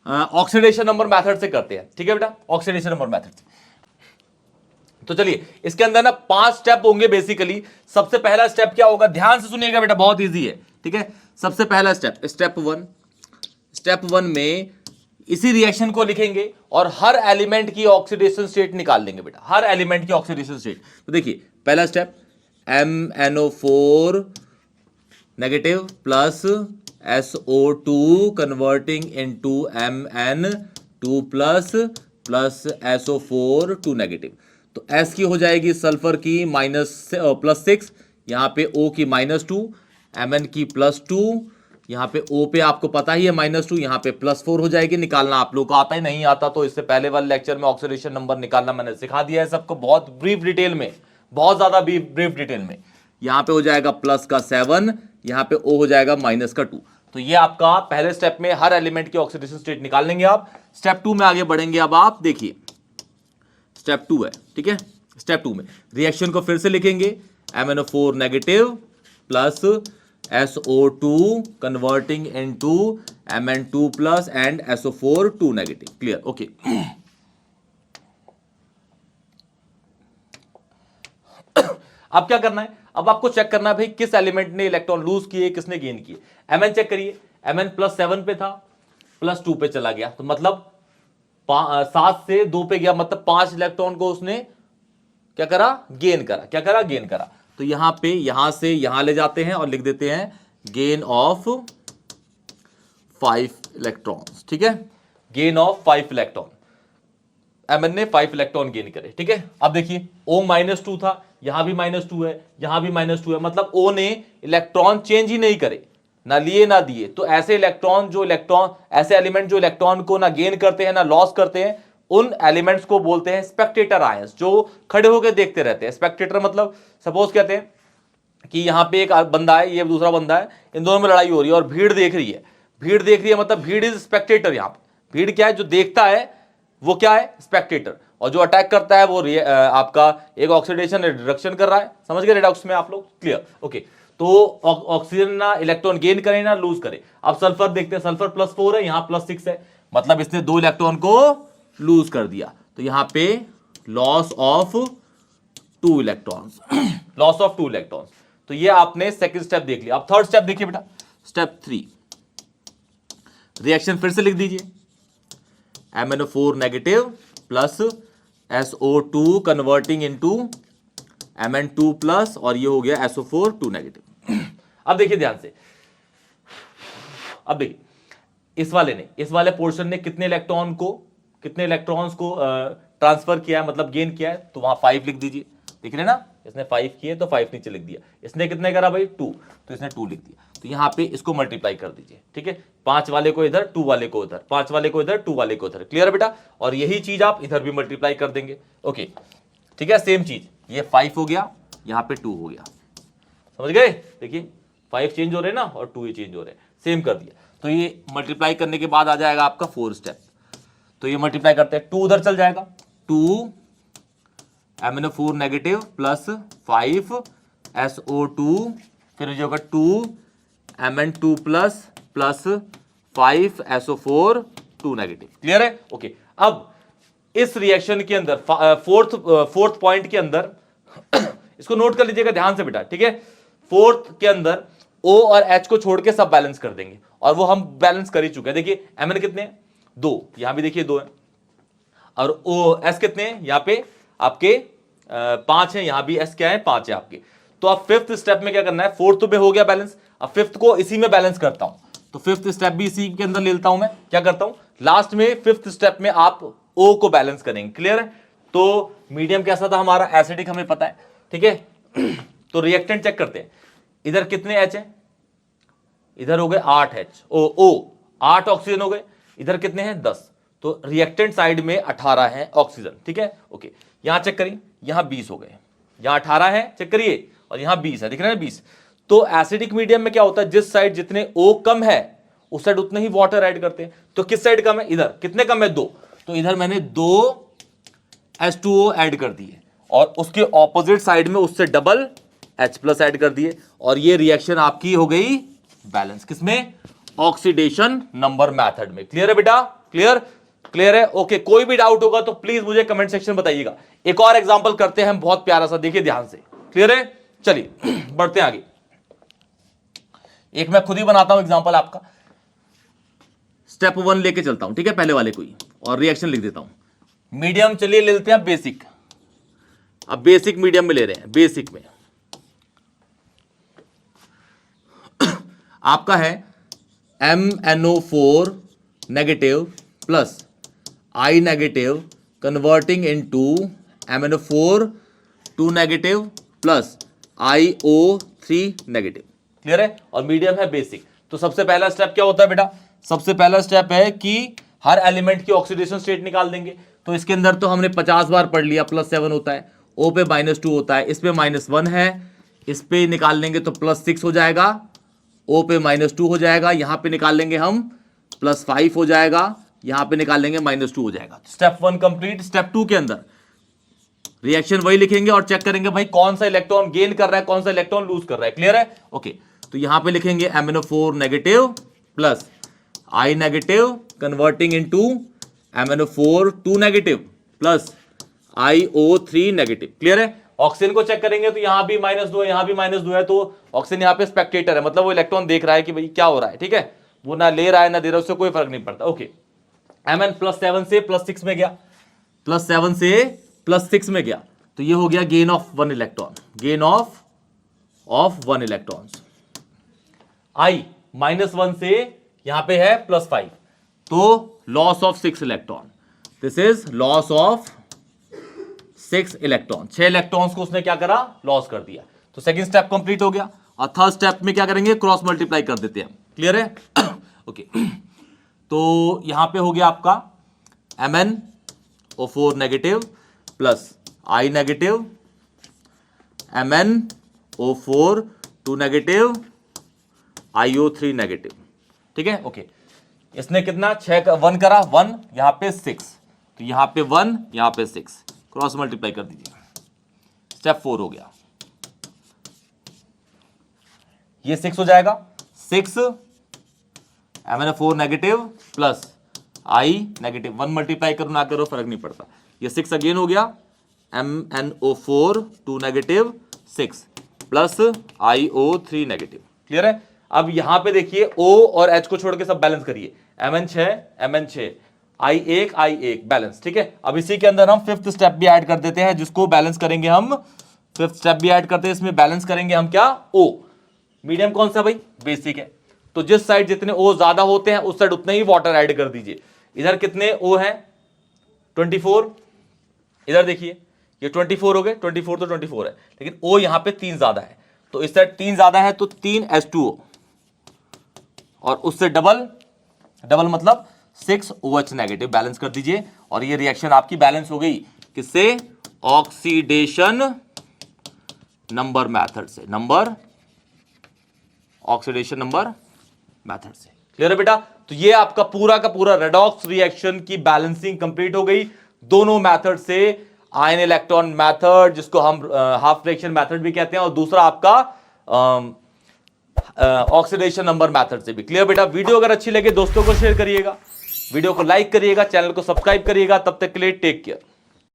Oxidation number method से करते हैं, ठीक है बेटा, ऑक्सीडेशन नंबर मेथड से। तो चलिए इसके अंदर ना 5 स्टेप होंगे बेसिकली। सबसे पहला स्टेप क्या होगा, ध्यान से सुनिएगा बेटा, बहुत इजी है, ठीक है। सबसे पहला स्टेप, स्टेप वन में इसी रिएक्शन को लिखेंगे और हर एलिमेंट की ऑक्सीडेशन स्टेट निकाल लेंगे बेटा, हर एलिमेंट की ऑक्सीडेशन स्टेट। तो देखिए पहला step, MnO4 negative plus SO2 converting into Mn2 plus SO4 2 negative. तो S की हो जाएगी सल्फर की +6, यहां पे O की -2, Mn की +2, यहां पे O पे आपको पता ही है -2, यहां पे +4 हो जाएगी। निकालना आप लोगों को आता है, नहीं आता तो इससे पहले वाले लेक्चर में ऑक्सीडेशन नंबर निकालना मैंने सिखा दिया है सबको, बहुत ब्रीफ डिटेल में, बहुत ज्यादा ब्रीफ डिटेल में। यहां पे हो जाएगा +7, यहां पे O हो जाएगा -2। तो ये आपका पहले स्टेप में हर एलिमेंट की ऑक्सीडेशन स्टेट निकाल लेंगे आप। स्टेप 2 में आगे बढ़ेंगे। अब आप देखिए स्टेप 2 है, ठीक है। स्टेप 2 में रिएक्शन को फिर से लिखेंगे, MnO4 negative plus SO2 converting into Mn2 plus and SO4 2 negative. Clear, okay. अब क्या करना है, अब आपको चेक करना है भाई किस एलिमेंट ने इलेक्ट्रॉन लूज किए, किसने गेन किए। Mn चेक करिए, Mn +7 पे था, +2 पे चला गया, तो मतलब 7 से 2 पे गया, मतलब 5 इलेक्ट्रॉन को उसने क्या करा, गेन करा। क्या करा, गेन करा। तो यहां पे यहां से यहां ले जाते हैं और लिख देते हैं गेन ऑफ 5 इलेक्ट्रॉन्स, ठीक है, गेन ऑफ 5 इलेक्ट्रॉन। Mn ने 5 इलेक्ट्रॉन गेन करे, ठीक है। अब देखिए O -2 था, यहां भी -2 है, यहां भी -2 है, मतलब O ने इलेक्ट्रॉन चेंज ही नहीं करे, ना लिए ना दिए। तो ऐसे ऐसे एलिमेंट जो इलेक्ट्रॉन को ना गेन करते हैं ना लॉस करते हैं, उन एलिमेंट्स को बोलते हैं स्पेक्टेटर आयंस, जो खड़े होकर देखते रहते हैं। स्पेक्टेटर मतलब सपोज कहते हैं कि यहां पे एक बंदा है, ये दूसरा बंदा है, इन दोनों में लड़ाई हो रही है और भीड़ देख रही है। भीड़ देख रही है मतलब भीड़ इज स्पेक्टेटर। यहां पे भीड़ क्या है, जो देखता है वो क्या है, स्पेक्टेटर, और जो अटैक करता है वो आपका एक ऑक्सीडेशन रिडक्शन कर रहा है। समझ गए रेडॉक्स में आप लोग, क्लियर, ओके। तो ऑक्सीजन ना इलेक्ट्रॉन गेन करे ना लूज करे। अब सल्फर देखते हैं, सल्फर +4 है, यहां +6 है, मतलब इसने 2 इलेक्ट्रॉन को लूज कर दिया। तो यहां पे loss of 2 electrons, loss of 2 electrons. तो ये आपने सेकंड स्टेप देख लिया। अब थर्ड स्टेप देखिए बेटा, स्टेप 3, रिएक्शन फिर से लिख दीजिए, MnO4 negative plus SO2 converting into Mn2 plus, और ये हो गया SO4 2 नेगेटिव। अब देखिए ध्यान से, अब देखिए इस वाले पोर्शन ने कितने इलेक्ट्रॉन्स को ट्रांसफर किया है, मतलब गेन किया है। तो वहां 5 लिख दीजिए, दिख रहे ना, इसने 5 किए तो 5 नीचे लिख दिया। इसने कितने करा भाई, 2, तो इसने 2 लिख दिया। तो यहां पे इसको मल्टीप्लाई कर दीजिए, ठीक है। 5 वाले को इधर, 2 वाले को उधर, 5 वाले को इधर, 2 वाले को उधर। क्लियर बेटा, और यही चीज आप इधर भी मल्टीप्लाई कर देंगे, ओके, ठीक है। सेम चीज, ये 5 हो गया, यहां पे 2 हो गया, समझ गए। देखिए 5 चेंज हो रहे ना और 2 ही चेंज हो रहे, सेम कर दिया। तो ये मल्टीप्लाई करने के बाद आ जाएगा आपका 4 स्टेप। तो ये मल्टीप्लाई करते हैं, 2 उधर चल जाएगा, 2 MnO4 नेगेटिव प्लस 5 SO2, फिर जो होगा 2 Mn2 plus 5 SO4 2 negative. Clear है, ओके। अब इस रिएक्शन के अंदर फोर्थ पॉइंट के अंदर इसको नोट कर लीजिएगा ध्यान से बेटा, ठीक है। फोर्थ के अंदर O और H को छोड़ के सब बैलेंस कर देंगे, और वो हम बैलेंस कर ही चुके हैं। देखिए Mn कितने हैं, 2, यहां भी देखिए 2 है, और S कितने हैं, यहां पे आपके 5 है, यहां भी S क्या है, 5 है आपके। तो अब फिफ्थ स्टेप में क्या करना है, फोर्थ में हो गया बैलेंस, अब फिफ्थ को इसी में बैलेंस करता हूं। तो फिफ्थ स्टेप भी इसी के अंदर ले लेता हूं मैं। क्या करता हूं, लास्ट में फिफ्थ स्टेप में आप O को बैलेंस करेंगे। क्लियर है। तो मीडियम कैसा था हमारा, एसिडिक, हमें पता है, ठीक है। तो रिएक्टेंट चेक करते हैं, इधर कितने H है, इधर हो गए 8 H, O 8 ऑक्सीजन हो गए, इधर कितने हैं 10। तो रिएक्टेंट साइड में 18 है ऑक्सीजन, ठीक है, ओके। यहां चेक करिए, यहां 20 हो गए, यहां 18 है, चेक करिए, और यहां 20 है, दिख रहा है 20। तो एसिडिक मीडियम में क्या होता है, जिस साइड जितने O कम है उस साइड उतने ही वाटर ऐड करते हैं। तो किस साइड कम है, इधर कितने कम है, 2, तो इधर मैंने 2 H2O ऐड कर दिए, और उसके ऑपोजिट साइड में उससे डबल H+ ऐड कर दिए, और ये रिएक्शन आपकी हो गई बैलेंस, किसमें, ऑक्सीडेशन नंबर मेथड में। क्लियर है बेटा, क्लियर? क्लियर है? ओके, कोई भी डाउट होगा तो प्लीज मुझे कमेंट सेक्शन बताइएगा। एक और एग्जांपल करते हैं हम, बहुत प्यारा सा, देखिए ध्यान से। क्लियर है? चलिए बढ़ते हैं आगे। एक मैं खुद ही बनाता हूं एग्जांपल आपका, स्टेप 1 लेके चलता हूं, ठीक है, पहले वाले को ही, और रिएक्शन लिख देता हूं। मीडियम चलिए ले लेते हैं बेसिक। अब बेसिक मीडियम में ले रहे हैं, बेसिक में आपका है MnO4 negative plus I negative converting into MnO4 2 negative plus IO3 negative. Clear है? और मीडियम है बेसिक। तो सबसे पहला स्टेप क्या होता है बेटा? सबसे पहला स्टेप है कि हर एलिमेंट की ऑक्सीडेशन स्टेट निकाल देंगे। तो इसके अंदर तो हमने 50 बार पढ़ लिया, +7 होता है, O पे -2 होता है, इस पे -1 है, इस पे निकाल लेंगे तो +6 हो जाएगा, O पे -2 हो जाएगा, यहां पे निकाल लेंगे हम +5 हो जाएगा, यहां पे निकाल लेंगे -2 हो जाएगा। Step 1 complete. स्टेप 2 के अंदर रिएक्शन वही लिखेंगे और चेक करेंगे भाई कौन सा इलेक्ट्रॉन गेन कर रहा है, कौन सा इलेक्ट्रॉन लूज कर रहा है। क्लियर है? ओके, तो यहां पे लिखेंगे MnO4 negative plus I negative converting into MnO4 2 negative plus IO3 negative. Clear है? ऑक्सीजन को चेक करेंगे तो यहां भी -2 है, यहां भी -2 है, तो ऑक्सीजन यहां पे स्पेक्टेटर है, मतलब वो इलेक्ट्रॉन देख रहा है कि भाई क्या हो रहा है। ठीक है, वो ना ले रहा है ना दे रहा है, उससे कोई फर्क नहीं पड़ता। ओके, Mn +7 से +6 में गया, +7 से +6 में गया, तो ये हो गया gain of 1 electron, gain of 1 electron. I -1 से यहां पे है +5, तो loss of 6 electron. This is loss of 6 electron. 6 electrons को उसने क्या करा? लॉस कर दिया। तो सेकंड स्टेप कंप्लीट हो गया। और थर्ड स्टेप में क्या करेंगे? क्रॉस मल्टीप्लाई कर देते हैं। क्लियर है? ओके, तो यहां पे हो गया आपका MnO4 negative plus I negative, MnO4 2 negative, IO3 negative. ठीक है? ओके, इसने कितना 1 करा, 1 यहां पे 6, तो यहां पे 1 यहां पे 6, क्रॉस मल्टीप्लाई कर दीजिए। स्टेप 4 हो गया, ये 6 हो जाएगा, 6 MnO4 negative plus I negative, 1 multiply करो ना करो फर्क नहीं पड़ता, ये 6 अगेन हो गया, MnO4 2 negative 6 plus IO3 negative. Clear है? अब यहां पे देखिए O और H को छोड़ के सब बैलेंस करिए, Mn6 I1 बैलेंस। ठीक है, अब इसी के अंदर हम फिफ्थ स्टेप भी ऐड कर देते हैं, जिसको बैलेंस करेंगे हम, फिफ्थ स्टेप भी ऐड करते हैं, इसमें बैलेंस करेंगे हम क्या? O। मीडियम कौन सा भाई? बेसिक है, तो जिस साइड जितने O ज्यादा होते हैं उस साइड उतने ही वाटर ऐड कर दीजिए। इधर कितने O हैं? 24। इधर देखिए ये 24 हो गए, 24 तो 24 है, लेकिन O यहां पे 3 ज्यादा है, तो इस साइड 3 ज्यादा है तो 3 H2O, और उससे डबल मतलब 6 OH नेगेटिव, बैलेंस कर दीजिए। और ये रिएक्शन आपकी बैलेंस हो गई किससे? ऑक्सीडेशन नंबर मेथड से, ऑक्सीडेशन नंबर मेथड से। क्लियर है बेटा? तो ये आपका पूरा का पूरा रेडॉक्स रिएक्शन की बैलेंसिंग कंप्लीट हो गई दोनों मेथड से, आयन इलेक्ट्रॉन मेथड जिसको हम हाफ फ्रैक्शन मेथड भी कहते हैं, और दूसरा आपका ऑक्सीडेशन नंबर मेथड से भी। क्लियर बेटा? वीडियो अगर अच्छी लगे दोस्तों को शेयर करिएगा, वीडियो को लाइक करिएगा, चैनल को सब्सक्राइब करिएगा। तब तक के लिए टेक केयर।